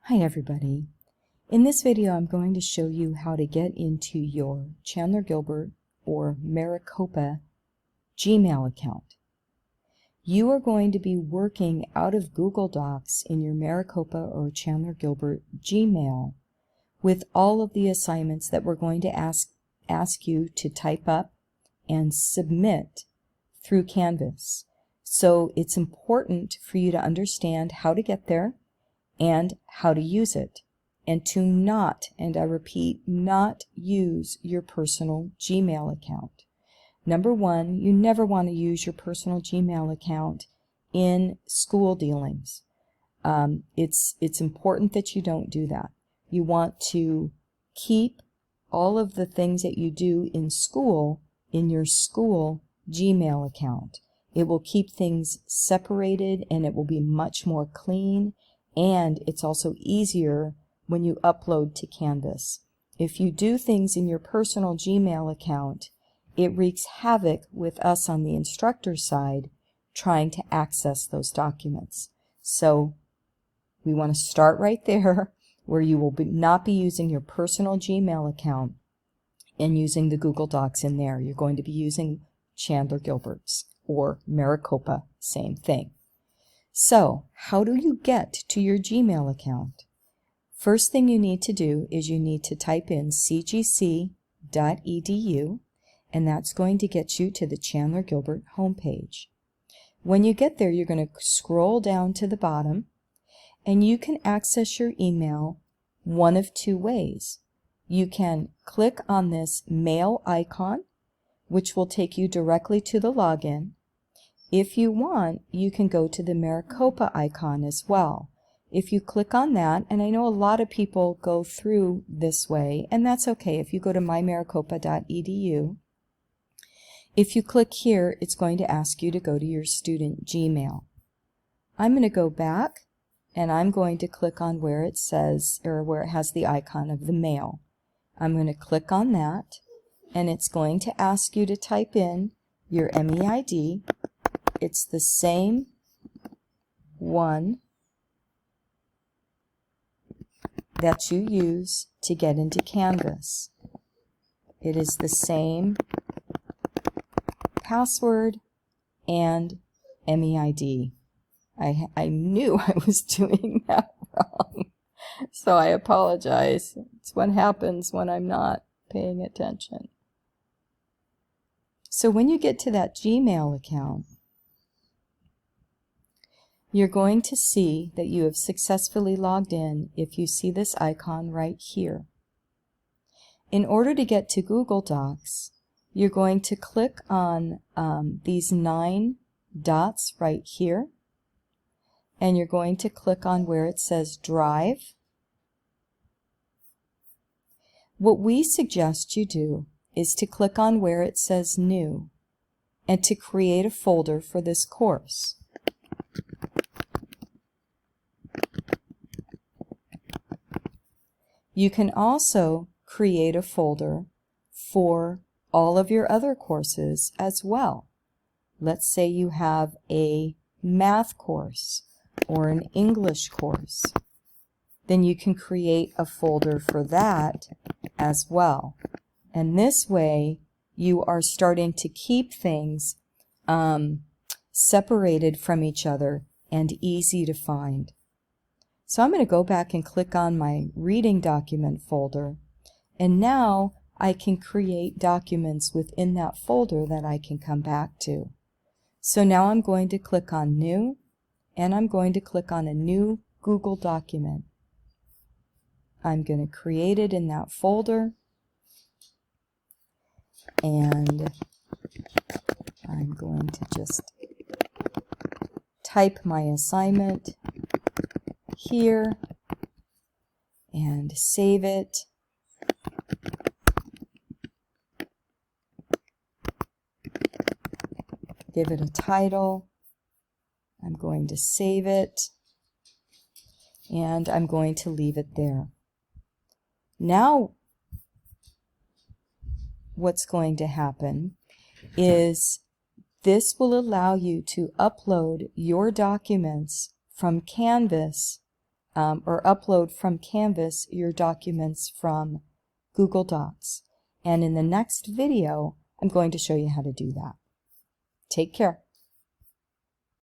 Hi everybody. In this video I'm going to show you how to get into your Chandler Gilbert or Maricopa Gmail account. You are going to be working out of Google Docs in your Maricopa or Chandler Gilbert Gmail with all of the assignments that we're going to ask you to type up and submit through Canvas. So it's important for you to understand how to get there and how to use it, and to not, and I repeat, not use your personal Gmail account. Number one, you never want to use your personal Gmail account in school dealings. It's important that you don't do that. You want to keep all of the things that you do in school in your school Gmail account. It will keep things separated and it will be much more clean. And it's also easier when you upload to Canvas. If you do things in your personal Gmail account, it wreaks havoc with us on the instructor side trying to access those documents. So we want to start right there where you will not be using your personal Gmail account and using the Google Docs in there. You're going to be using Chandler Gilbert's or Maricopa, same thing. So, how do you get to your Gmail account? First thing you need to do is you need to type in cgc.edu, and that's going to get you to the Chandler Gilbert homepage. When you get there, you're going to scroll down to the bottom, and you can access your email one of two ways. You can click on this mail icon, which will take you directly to the login. If you want, you can go to the Maricopa icon as well. If you click on that, and I know a lot of people go through this way, and that's okay. If you go to mymaricopa.edu, if you click here, it's going to ask you to go to your student Gmail. I'm going to go back, and I'm going to click on where it says, or where it has the icon of the mail. I'm going to click on that, and it's going to ask you to type in your MEID. It's the same one that you use to get into Canvas. It is the same password and MEID. I knew I was doing that wrong, so I apologize. It's what happens when I'm not paying attention. So when you get to that Gmail account, you're going to see that you have successfully logged in if you see this icon right here. In order to get to Google Docs, you're going to click on these 9 dots right here, and you're going to click on where it says Drive. What we suggest you do is to click on where it says New and to create a folder for this course. You can also create a folder for all of your other courses as well. Let's say you have a math course or an English course. Then you can create a folder for that as well. And this way you are starting to keep things separated from each other and easy to find. So I'm going to go back and click on my reading document folder, and now I can create documents within that folder that I can come back to. So now I'm going to click on New, and I'm going to click on a new Google document. I'm going to create it in that folder, and I'm going to just type my assignment here and save it. Give it a title. I'm going to save it, and I'm going to leave it there. Now what's going to happen is this will allow you to upload your documents from Canvas or upload from Canvas your documents from Google Docs. And in the next video, I'm going to show you how to do that. Take care.